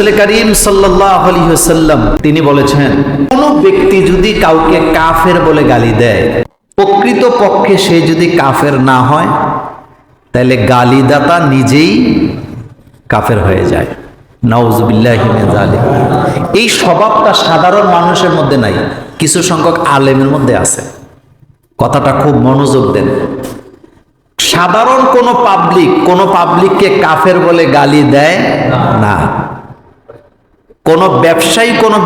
রাসূল করিম সাল্লাল্লাহু আলাইহি ওয়াসাল্লাম তিনি বলেছেন, কোন ব্যক্তি যদি কাউকে কাফের বলে গালি দেয়, প্রকৃত পক্ষে সে যদি কাফের না হয় তাহলে গালিদাতা নিজেই কাফের হয়ে যায়। নাউযুবিল্লাহি মিন যালিক। এই স্বভাবটা সাধারণ মানুষের মধ্যে নাই, কিছু সংখ্যক আলেমের মধ্যে আছে। কথাটা খুব মনোযোগ দেন। সাধারণ কোন পাবলিককে কাফের বলে গালি দেয় না। কোন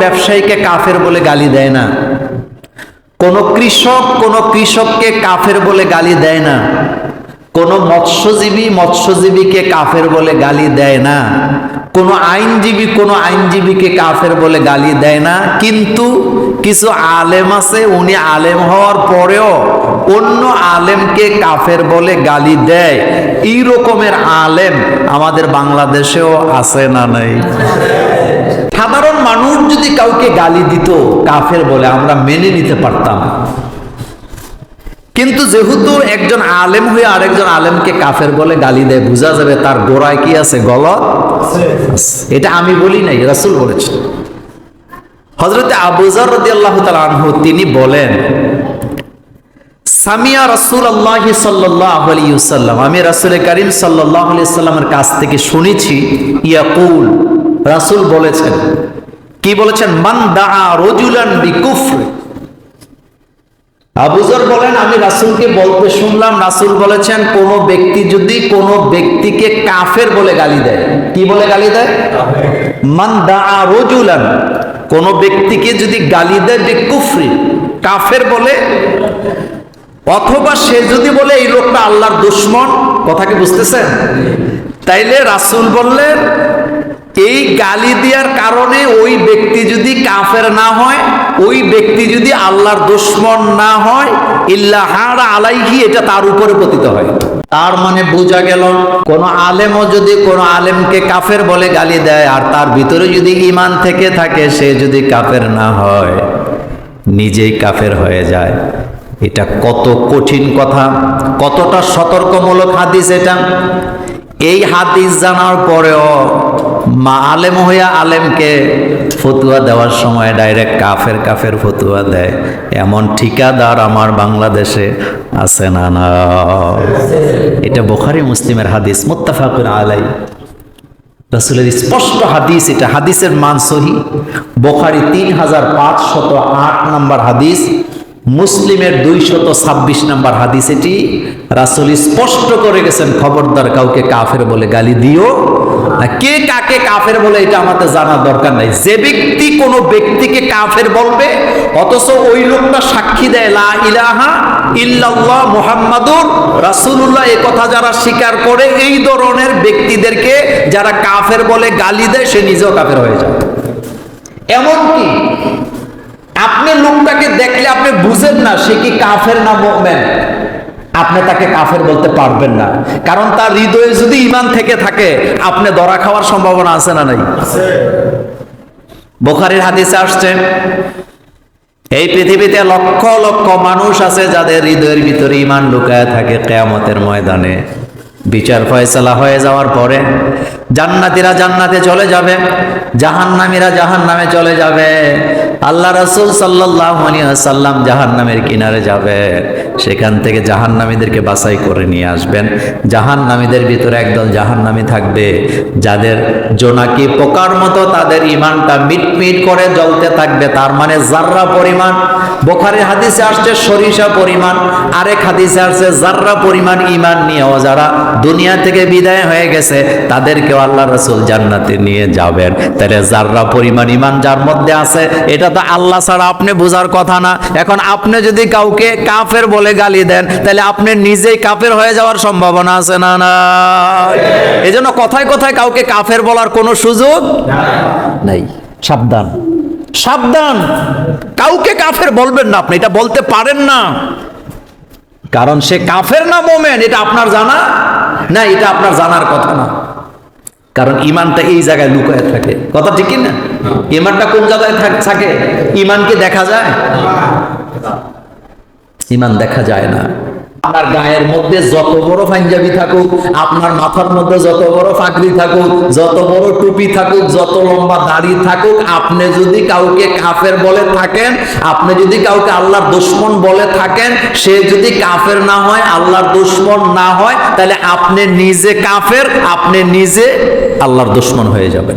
ব্যবসায়ীকে কাফের বলে গালি দেয় না। কোন কৃষককে কাফের বলে গালি দেয় না। কোন মৎস্যজীবীকে কাফের বলে গালি দেয় না। কোন আইনজীবীকে কাফের বলে গালি দেয় না। কিন্তু কিছু আলেম আছে, উনি আলেম হওয়ার পরেও অন্য আলেমকে কাফের বলে গালি দেয়। এই রকমের আলেম আমাদের বাংলাদেশেও আছে না নাই? সাধারণ মানুষ যদি কাউকে গালি দিত কাফের বলে আমরা মেনে নিতে পারতাম, কিন্তু যেহেতু একজন আলেম হয়ে আরেকজন আলেমকে কাফের বলে গালি দেয়, বোঝা যাবে তার গোড়ায় কি আছে, গলত। এটা আমি বলি নাই, রাসূল বলেছেন। হযরত আবু যর রাদিয়াল্লাহু তাআলা আনহু তিনি বলেন, সামিয়া রাসূলুল্লাহ সাল্লাল্লাহু আলাইহি ওয়াসাল্লাম, আমি রাসূল করিম সাল্লাল্লাহু আলাইহি ওয়াসাল্লামের কাছ থেকে শুনেছি, ইয়াকুল, রাসূল বলেছেন, কি বলেছেন, মান দাআ রাজুলান বিকুফর। আবু যর বলেন, আমি রাসূলকে বলতে শুনলাম, রাসূল বলেছেন, কোন ব্যক্তি যদি কোন ব্যক্তিকে কাফের বলে গালি দেয়, কি বলে গালি দেয়? মান দাআ রাজুলান, কোন ব্যক্তিকে যদি গালি দেয় বিকুফরি, কাফের বলে, অথবা সে যদি বলে এই লোকটা আল্লাহর দুশমন, কথা কি বুঝতেছেন? তাইলে রাসূল বললেন, এই গালি দেওয়ার কারণে ওই ব্যক্তি যদি কাফের না হয়, ওই ব্যক্তি যদি আল্লাহর দুশমন না হয়, ইল্লা হারা আলাইহি, এটা তার উপরে পতিত হয়। তার মানে বোঝা গেল, কোন আলেমও যদি কোন আলেমকে কাফের বলে গালি দেয় আর তার ভিতরে যদি ঈমান থেকে থাকে, সে যদি কাফের না হয় নিজেই কাফের হয়ে যায়। এটা কত কঠিন কথা, কতটা সতর্কমূলক হাদিস এটা। এই হাদিস জানার পরেও আলেম হইয়া আলেমকে ফতুয়া দেওয়ার সময় ডাইরেক্ট কাফের ফতুয়া দেয়, এমন ঠিকাদার আমার বাংলাদেশে আছে না? না, এটা বুখারী মুসলিমের হাদিস, মুত্তাফাকুন আলাইহি, রাসূলের স্পষ্ট হাদিস। এটা হাদিসের মান সহিহ। বুখারী 3508 নম্বর হাদিস, মুসলিমের 226 নম্বর হাদিস। এটি রাসূল স্পষ্ট করে গেছেন, খবরদার কাউকে কাফের বলে গালি দিও না। কে কাকে কাফের বলে এটা আমাদের জানার দরকার নাই। যে ব্যক্তি কোন ব্যক্তিকে কাফের বলবে অথচ ওই লোকটা সাক্ষী দেয় লা ইলাহা ইল্লাল্লাহ মুহাম্মাদুর রাসূলুল্লাহ, এই কথা যারা স্বীকার করে, এই ধরনের ব্যক্তিদেরকে যারা কাফের বলে গালি দেয়, সে নিজেও কাফের হয়ে যায়। এমনকি আপনি লোকটাকে দেখলে আপনি বুঝেন না সে কি কাফের না মুমিন, আপনি তাকে কাফের বলতে পারবেন না, কারণ তার হৃদয়ে যদি ঈমান থেকে থাকে আপনি ধরা খাওয়ার সম্ভাবনা আছে না নাই? বুখারীর হাদিসে আসছে, এই পৃথিবীতে লক্ষ লক্ষ মানুষ আছে যাদের হৃদয়ের ভিতরে ঈমান লুকায় থাকে। কিয়ামতের ময়দানে বিচার ফয়সালা হয়ে যাওয়ার পরে জান্নাতীরা জান্নাতে চলে যাবে, জাহান্নামীরা জাহান্নামে চলে যাবে। আল্লাহ রাসূল সাল্লাল্লাহু আলাইহি ওয়াসাল্লাম জাহান্নামের কিনারে যাবে, সেখান থেকে জাহান্নামীদেরকে বাছাই করে নিয়ে আসবেন। জাহান্নামীদের ভিতরে একদল জাহান্নামী থাকবে যাদের জোনাকি পোকার মতো তাদের ঈমানটা মিটমিট করে জ্বলতে থাকবে, তার মানে জাররা পরিমাণ। বুখারীর হাদিসে আসছে সরিষা পরিমাণ, আরেক হাদিসে আসছে জাররা পরিমাণ ঈমান নিয়েও যারা দুনিয়া থেকে বিদায় হয়ে গেছে তাদেরকেও আল্লাহ রাসূল জান্নাতে নিয়ে যাবেন। তাহলে জাররা পরিমাণ ঈমান যার মধ্যে আছে, এটা তো আল্লাহ ছাড়া আপনি বোঝার কথা না। এখন আপনি যদি কাউকে কাফের বলে গালি দেন, তাহলে আপনি নিজেই কাফের হয়ে যাওয়ার সম্ভাবনা আছে না? না, এজন্য কথায় কথায় কাউকে কাফের বলার কোনো সুযোগ নাই। সাবধান, সাবধান, কাউকে কাফের বলবেন না, আপনি এটা বলতে পারেন না, কারণ সে কাফের না মুমিন এটা আপনার জানা না, এটা আপনার জানার কথা না। কারণ ঈমানটা এই জায়গায় লুকায় থাকে, কথা ঠিক না? ঈমানটা কোন জায়গায় থাকে? ঈমান কি দেখা যায়? ঈমান দেখা যায় না। আপনার গায়ের মধ্যে যত বড় পাঞ্জাবি থাকুক, আপনার মাথার মধ্যে যত বড় পাগড়ি থাকুক, যত বড় টুপি থাকুক, যত লম্বা দাড়ি থাকুক, আপনি যদি কাউকে কাফের বলে থাকেন, আপনি যদি কাউকে আল্লাহর দুশমন বলে থাকেন, সে যদি কাফের না হয়, আল্লাহর দুশমন না হয়, তাহলে আপনি নিজে কাফের, আপনি নিজে আল্লাহর দুশমন হয়ে যাবেন।